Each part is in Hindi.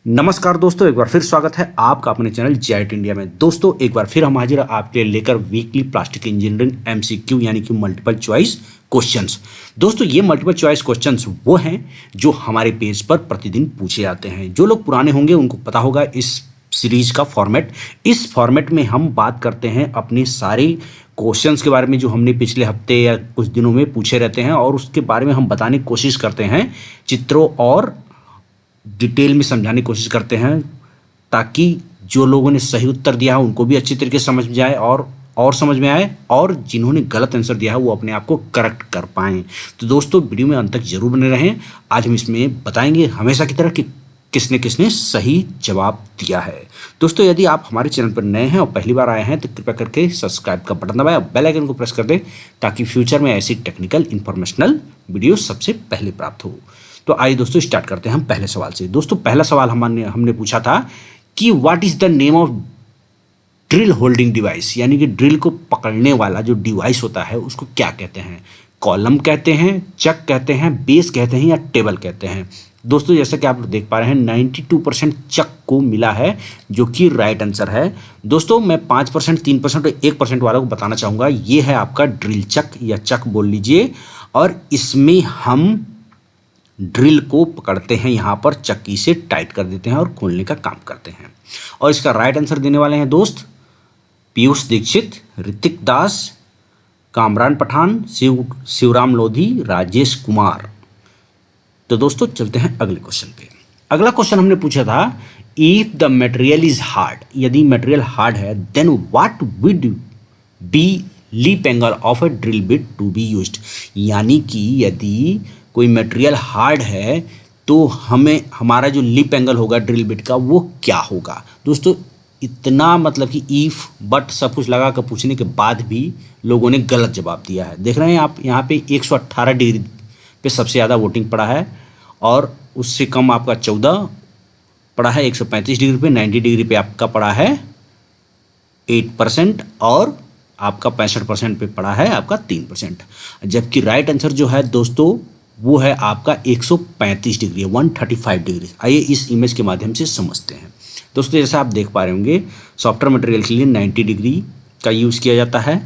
नमस्कार दोस्तों, एक बार फिर स्वागत है आपका अपने चैनल जेट इंडिया में। दोस्तों एक बार फिर हम हाजिर हैं आपके लिए लेकर वीकली प्लास्टिक इंजीनियरिंग एमसीक्यू यानी कि मल्टीपल चॉइस क्वेश्चंस। दोस्तों ये मल्टीपल चॉइस क्वेश्चंस वो हैं जो हमारे पेज पर प्रतिदिन पूछे जाते हैं। जो लोग पुराने होंगे उनको पता होगा इस सीरीज का फॉर्मेट। इस फॉर्मेट में हम बात करते हैं अपने सारे क्वेश्चंस के बारे में जो हमने पिछले हफ्ते या कुछ दिनों में पूछे रहते हैं, और उसके बारे में हम बताने की कोशिश करते हैं, चित्रों और डिटेल में समझाने की कोशिश करते हैं, ताकि जो लोगों ने सही उत्तर दिया है उनको भी अच्छी तरीके से समझ में आए और समझ में आए, और जिन्होंने गलत आंसर दिया है वो अपने आप को करेक्ट कर पाएं। तो दोस्तों वीडियो में अंत तक जरूर बने रहें। आज हम इसमें बताएंगे हमेशा की तरह कि किसने किसने सही जवाब दिया है। दोस्तों यदि आप हमारे चैनल पर नए हैं और पहली बार आए हैं तो कृपया करके सब्सक्राइब का बटन दबाएं और बेल आइकन को प्रेस कर दें, ताकि फ्यूचर में ऐसी टेक्निकल इंफॉर्मेशनल वीडियो सबसे पहले प्राप्त हो। तो आइए दोस्तों स्टार्ट करते हैं हम पहले सवाल से। दोस्तों पहला सवाल हमने पूछा था कि what is the name of drill holding device, यानी कि ड्रिल को पकड़ने वाला जो डिवाइस होता है उसको क्या कहते हैं। कॉलम कहते हैं, चक कहते हैं, बेस कहते हैं या टेबल कहते हैं। दोस्तों जैसा कि आप देख पा रहे हैं 92% चक को मिला है, जो कि राइट आंसर है। दोस्तों मैं 5%, 3% और 1% वालों को बताना चाहूँगा, ये है आपका ड्रिल चक या चक बोल लीजिए, और इसमें हम ड्रिल को पकड़ते हैं, यहाँ पर चक्की से टाइट कर देते हैं और खोलने का काम करते हैं। और इसका राइट आंसर देने वाले हैं दोस्त पीयूष दीक्षित, ऋतिक दास, कामरान पठान, शिवराम लोधी, राजेश कुमार। तो दोस्तों चलते हैं अगले क्वेश्चन पे। अगला क्वेश्चन हमने पूछा था if the material is hard, यदि मटेरियल हार्ड है then what would be lip angle of a drill bit to be used, यानी कि यदि कोई मटेरियल हार्ड है तो हमें हमारा जो लिप एंगल होगा ड्रिल बिट का वो क्या होगा। दोस्तों इतना मतलब कि इफ बट सब कुछ लगा कर पूछने के बाद भी लोगों ने गलत जवाब दिया है। देख रहे हैं आप यहाँ पे 118 डिग्री पे सबसे ज़्यादा वोटिंग पड़ा है, और उससे कम आपका 14 पड़ा है 135 डिग्री पे, 90 डिग्री पे आपका पड़ा है 8%, और आपका 65% पे पड़ा है आपका 3%। जबकि राइट आंसर जो है दोस्तों वो है आपका 135 डिग्री, 135 डिग्री। आइए इस इमेज के माध्यम से समझते हैं। दोस्तों जैसा आप देख पा रहे होंगे सॉफ्टवेयर मटेरियल के लिए 90 डिग्री का यूज़ किया जाता है,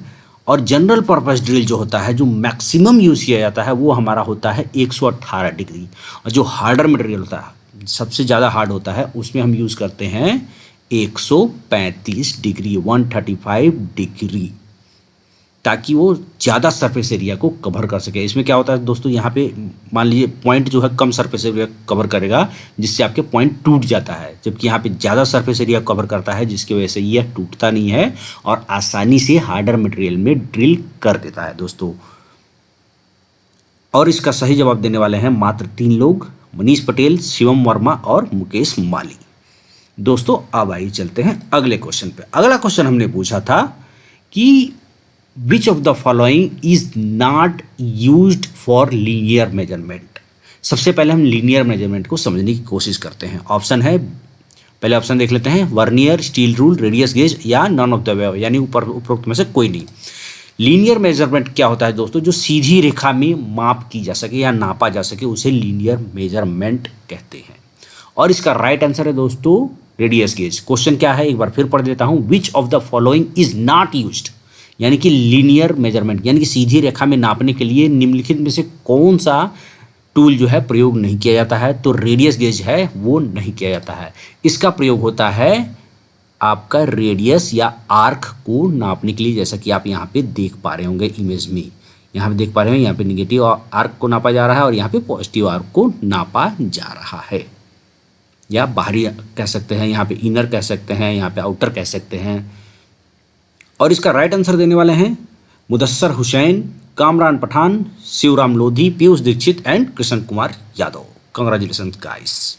और जनरल पर्पस ड्रिल जो होता है, जो मैक्सिमम यूज़ किया जाता है, वो हमारा होता है 118 डिग्री। और जो हार्डर मटेरियल होता है, सबसे ज़्यादा हार्ड होता है, उसमें हम यूज़ करते हैं 135 डिग्री, 135 डिग्री, ताकि वो ज़्यादा सरफेस एरिया को कवर कर सके। इसमें क्या होता है दोस्तों, यहाँ पे मान लीजिए पॉइंट जो है कम सरफेस एरिया कवर करेगा, जिससे आपके पॉइंट टूट जाता है, जबकि यहाँ पे ज़्यादा सरफेस एरिया कवर करता है, जिसकी वजह से यह टूटता नहीं है और आसानी से हार्डर मटेरियल में ड्रिल कर देता है दोस्तों। और इसका सही जवाब देने वाले हैं मात्र 3 लोग, मनीष पटेल, शिवम वर्मा और मुकेश माली। दोस्तों अब आइए चलते हैं अगले क्वेश्चन पे। अगला क्वेश्चन हमने पूछा था कि which of the following is not used for linear measurement. सबसे पहले हम लीनियर मेजरमेंट को समझने की कोशिश करते हैं। ऑप्शन है, पहले ऑप्शन देख लेते हैं, vernier, steel rule, radius gauge या नॉन ऑफ द अबव, यानी उपरोक्त में से कोई नहीं। लीनियर मेजरमेंट क्या होता है दोस्तों, जो सीधी रेखा में माप की जा सके या नापा जा सके, उसे लीनियर मेजरमेंट कहते हैं। और इसका राइट आंसर है दोस्तों रेडियस गेज। क्वेश्चन क्या है एक बार फिर पढ़ देता हूं, which of the following is not used, यानी कि लीनियर मेजरमेंट यानी कि सीधी रेखा में नापने के लिए निम्नलिखित में से कौन सा टूल जो है प्रयोग नहीं किया जाता है। तो रेडियस गेज है वो नहीं किया जाता है। इसका प्रयोग होता है आपका रेडियस या आर्क को नापने के लिए, जैसा कि आप यहाँ पे देख पा रहे होंगे इमेज में। यहाँ पे देख पा रहे हैं, यहाँ पे निगेटिव आर्क को नापा जा रहा है और यहाँ पे पॉजिटिव आर्क को नापा जा रहा है, या बाहरी कह सकते हैं, यहाँ पे इनर कह सकते हैं, यहाँ पे आउटर कह सकते हैं। और इसका राइट आंसर देने वाले हैं Mudassar Hussain, Kamran Pathan, Shivram Lodhi, Piyush Dikshit and Krishna Kumar Yadav. Congratulation guys.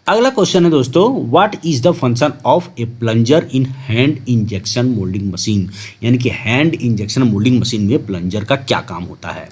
अगला क्वेश्चन है दोस्तों, what is the function of a plunger in hand injection moulding machine, यानी कि हैंड इंजेक्शन मोल्डिंग मशीन में प्लंजर का क्या काम होता है।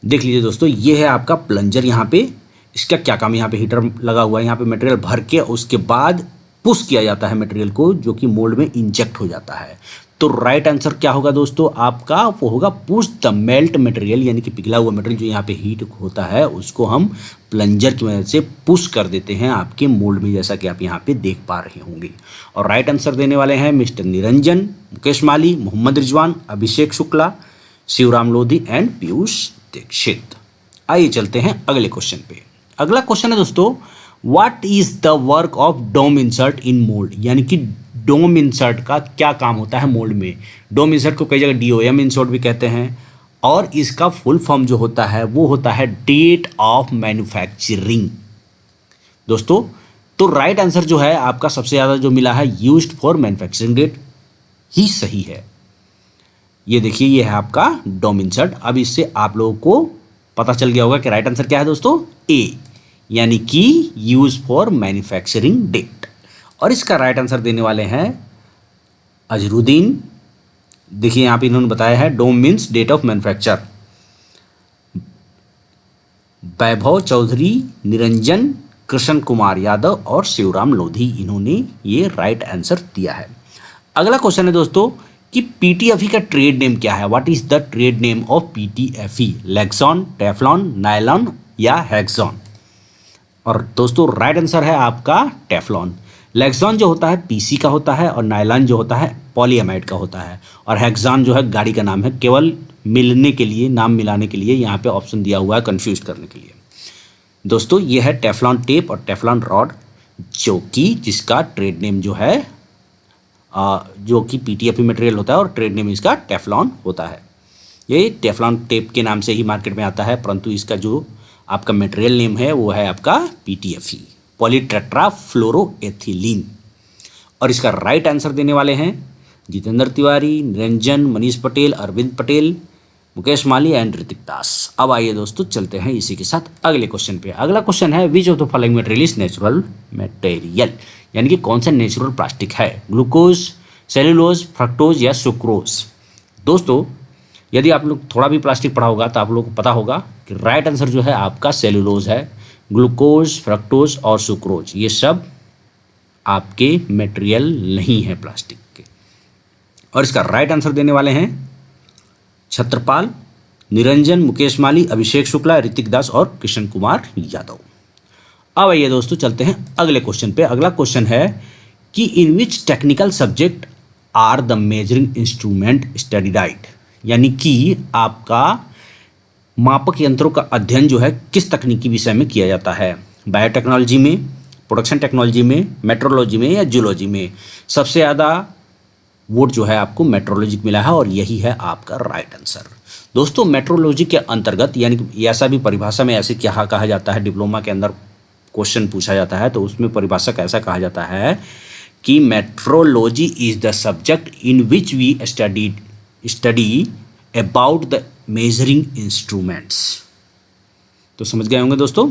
देख लीजिए दोस्तों, ये है आपका प्लंजर। यहाँ पे इसका क्या काम, यहाँ पे हीटर लगा हुआ है, यहाँ पे मटेरियल भर के उसके बाद पुश किया जाता है मटेरियल को, जो कि मोल्ड में इंजेक्ट हो जाता है। तो राइट आंसर क्या होगा दोस्तों आपका, वो होगा पुश द मेल्ट मटेरियल, यानी कि पिघला हुआ मटेरियल जो यहाँ पे हीट होता है उसको हम प्लंजर की मदद से पुश कर देते हैं आपके मोल्ड में, जैसा कि आप यहाँ पे देख पा रहे होंगे। और राइट आंसर देने वाले हैं मिस्टर निरंजन, मुकेश माली, मोहम्मद रिजवान, अभिषेक शुक्ला, शिवराम लोधी एंड पीयूष दीक्षित। आइए चलते हैं अगले क्वेश्चन पे। अगला क्वेश्चन है दोस्तों, what is the work of dome insert in mould, यानी कि डोम इंसर्ट का क्या काम होता है मोल्ड में। डोम इंसर्ट को कई जगह डीओएम इंसर्ट भी कहते हैं, और इसका फुल फॉर्म जो होता है वो होता है डेट ऑफ मैन्युफैक्चरिंग दोस्तों। तो राइट आंसर जो है आपका सबसे ज़्यादा जो मिला है यूज्ड फॉर मैन्युफैक्चरिंग डेट ही सही है। ये देखिए ये है आपका डोम इंसर्ट। अब इससे आप लोगों को पता चल गया होगा कि राइट आंसर क्या है दोस्तों, ए, यानी कि यूज फॉर मैन्युफैक्चरिंग डेट। और इसका राइट आंसर देने वाले हैं अजरुद्दीन। देखिए यहाँ पे इन्होंने बताया है डोम मीन्स डेट ऑफ मैन्युफैक्चर। वैभव चौधरी, निरंजन, कृष्ण कुमार यादव और शिवराम लोधी, इन्होंने ये राइट आंसर दिया है। अगला क्वेश्चन है दोस्तों कि पीटीएफई का ट्रेड नेम क्या है। What is the trade name of PTFE, Lexan, Teflon, nylon या हेक्सॉन। और दोस्तों राइट आंसर है आपका टेफ्लॉन। लेक्सॉन जो होता है पीसी का होता है, और नायलॉन जो होता है पॉलीएमाइड का होता है, और हेक्सॉन जो है गाड़ी का नाम है। केवल मिलने के लिए, नाम मिलाने के लिए यहाँ पे ऑप्शन दिया हुआ है कंफ्यूज करने के लिए। दोस्तों ये है टेफ्लॉन टेप और टेफ्लॉन रॉड, जो कि जिसका ट्रेड नेम जो है जो कि पीटीएफई मटेरियल होता है और ट्रेड नेम इसका टेफ्लॉन होता है। ये टेफ्लॉन टेप के नाम से ही मार्केट में आता है, परंतु इसका जो आपका मटेरियल नेम है वो है आपका पीटीएफई, पॉलीटेट्राफ्लोरोएथिलीन। और इसका राइट आंसर देने वाले हैं जितेंद्र तिवारी, निरंजन, मनीष पटेल, अरविंद पटेल, मुकेश माली एंड ऋतिक दास। अब आइए दोस्तों चलते हैं इसी के साथ अगले क्वेश्चन पे। अगला क्वेश्चन है which of the following material is natural material, यानी कि कौन सा नेचुरल प्लास्टिक है। ग्लूकोज, सेल्यूलोज, फ्रक्टोज या सुक्रोज। दोस्तों यदि आप लोग थोड़ा भी प्लास्टिक पढ़ा होगा तो आप लोगों को पता होगा कि राइट आंसर जो है आपका सेल्यूलोज है। ग्लूकोज, फ्रक्टोज और सुक्रोज ये सब आपके मटेरियल नहीं है प्लास्टिक के। और इसका राइट आंसर देने वाले हैं छत्रपाल, निरंजन, मुकेश माली, अभिषेक शुक्ला, ऋतिक दास और कृष्ण कुमार यादव। अब आइए दोस्तों चलते हैं अगले क्वेश्चन पे। अगला क्वेश्चन है कि in which technical subject are the measuring instrument studied, यानी कि आपका मापक यंत्रों का अध्ययन जो है किस तकनीकी विषय में किया जाता है। बायोटेक्नोलॉजी में, प्रोडक्शन टेक्नोलॉजी में, मेट्रोलॉजी में या जूलॉजी में। सबसे ज़्यादा वोट जो है आपको मेट्रोलॉजी मिला है और यही है आपका राइट आंसर। दोस्तों मेट्रोलॉजी के अंतर्गत, यानी कि ऐसा भी परिभाषा में ऐसे क्या कहा जाता है, डिप्लोमा के अंदर क्वेश्चन पूछा जाता है तो उसमें परिभाषा ऐसा कहा जाता है कि metrology is the subject in which we study about the measuring instruments. तो समझ गए होंगे दोस्तों।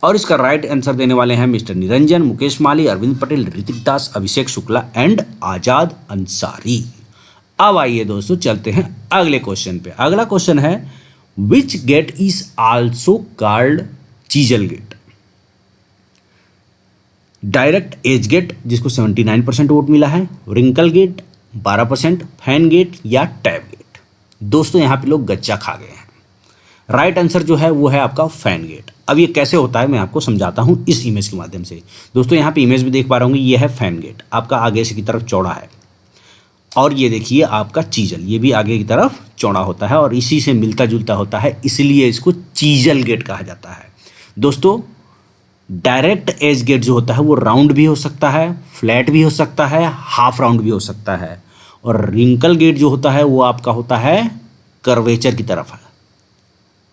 और इसका राइट आंसर देने वाले हैं मिस्टर निरंजन, मुकेश माली, अरविंद पटेल, ऋतिक दास, अभिषेक शुक्ला एंड आजाद अंसारी। अब आइए दोस्तों चलते हैं अगले क्वेश्चन पे। अगला क्वेश्चन है which gate is also called chisel gate. Direct edge gate जिसको 79% वोट मिला है, रिंकल गेट 12%, फैन गेट या टैब गेट। दोस्तों यहाँ पे लोग गच्चा खा गए हैं। राइट आंसर जो है वो है आपका फैन गेट। अब ये कैसे होता है मैं आपको समझाता हूँ इस इमेज के माध्यम से। दोस्तों यहाँ पे इमेज भी देख पा रहे होंगे, ये है फैन गेट, आपका आगे से की तरफ चौड़ा है, और ये देखिए आपका चीजल, ये भी आगे की तरफ चौड़ा होता है और इसी से मिलता जुलता होता है, इसलिए इसको चीजल गेट कहा जाता है। दोस्तों डायरेक्ट एज गेट जो होता है वो राउंड भी हो सकता है, फ्लैट भी हो सकता है, हाफ राउंड भी हो सकता है, और रिंकल गेट जो होता है वो आपका होता है कर्वेचर की तरफ है,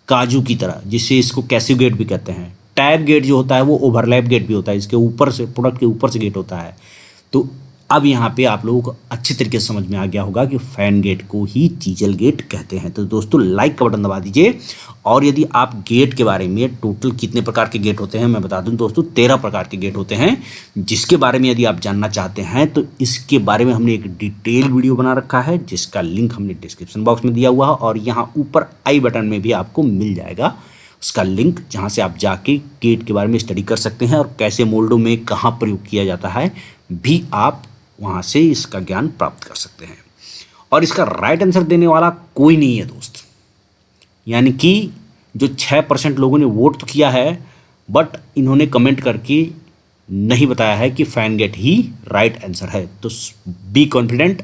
काजू की तरह, जिससे इसको कैसिव गेट भी कहते हैं। टैब गेट जो होता है वो ओवरलैप गेट भी होता है, इसके ऊपर से, प्रोडक्ट के ऊपर से गेट होता है। तो अब यहाँ पे आप लोगों को अच्छी तरीके से समझ में आ गया होगा कि फैन गेट को ही चीजल गेट कहते हैं। तो दोस्तों लाइक का बटन दबा दीजिए। और यदि आप गेट के बारे में, टोटल कितने प्रकार के गेट होते हैं मैं बता दूं दोस्तों, 13 प्रकार के गेट होते हैं, जिसके बारे में यदि आप जानना चाहते हैं तो इसके बारे में हमने एक डिटेल वीडियो बना रखा है, जिसका लिंक हमने डिस्क्रिप्शन बॉक्स में दिया हुआ है, और यहाँ ऊपर आई बटन में भी आपको मिल जाएगा उसका लिंक, जहाँ से आप जाके गेट के बारे में स्टडी कर सकते हैं और कैसे मोल्डों में कहाँ प्रयोग किया जाता है भी आप वहाँ से इसका ज्ञान प्राप्त कर सकते हैं। और इसका राइट आंसर देने वाला कोई नहीं है दोस्त। यानी कि जो 6% लोगों ने वोट तो किया है, बट इन्होंने कमेंट करके नहीं बताया है कि फैन गेट ही राइट आंसर है। तो बी कॉन्फिडेंट,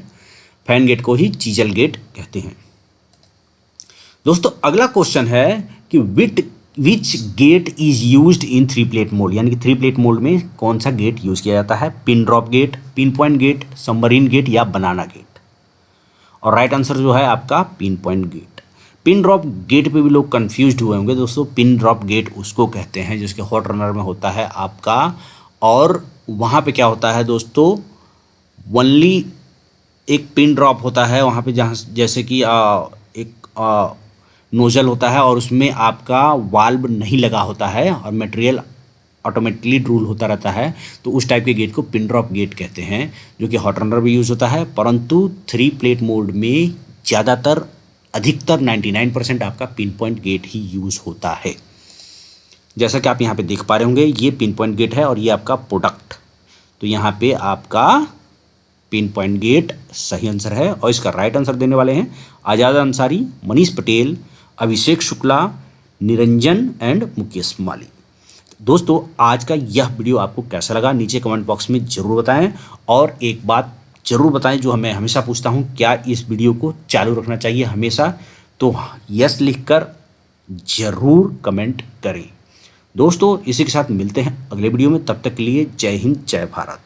फैन गेट को ही चीजल गेट कहते हैं। दोस्तों अगला क्वेश्चन है कि which gate is used in 3 plate mould, यानी कि 3 प्लेट मोल्ड में कौन सा गेट यूज किया जाता है? Pin drop gate, pin point gate, submarine gate या बनाना गेट। और राइट आंसर जो है आपका pin point gate. Pin drop gate पे भी लोग कंफ्यूज्ड हुए होंगे दोस्तों। पिन ड्रॉप गेट उसको कहते हैं जिसके हॉट रनर में होता है आपका, और वहाँ पे क्या होता है दोस्तों, ओनली एक पिन ड्रॉप होता है वहाँ पे, जहाँ जैसे कि एक नोजल होता है और उसमें आपका वाल्व नहीं लगा होता है और मटेरियल ऑटोमेटिकली ड्रूल होता रहता है। तो उस टाइप के गेट को पिन ड्रॉप गेट कहते हैं, जो कि हॉट रनर भी यूज़ होता है। परंतु 3 प्लेट मोड में ज़्यादातर, अधिकतर 99% आपका पिन पॉइंट गेट ही यूज़ होता है। जैसा कि आप यहाँ पे देख पा रहे होंगे, ये पिन पॉइंट गेट है और ये आपका प्रोडक्ट। तो यहाँ पे आपका पिन पॉइंट गेट सही आंसर है। और इसका राइट आंसर देने वाले हैं आज़ाद अंसारी, मनीष पटेल, अभिषेक शुक्ला, निरंजन एंड मुकेश माली। दोस्तों आज का यह वीडियो आपको कैसा लगा नीचे कमेंट बॉक्स में ज़रूर बताएं। और एक बात ज़रूर बताएं जो मैं हमेशा पूछता हूं, क्या इस वीडियो को चालू रखना चाहिए हमेशा? तो यस लिखकर ज़रूर कमेंट करें। दोस्तों इसी के साथ मिलते हैं अगले वीडियो में, तब तक के लिए जय हिंद, जय भारत।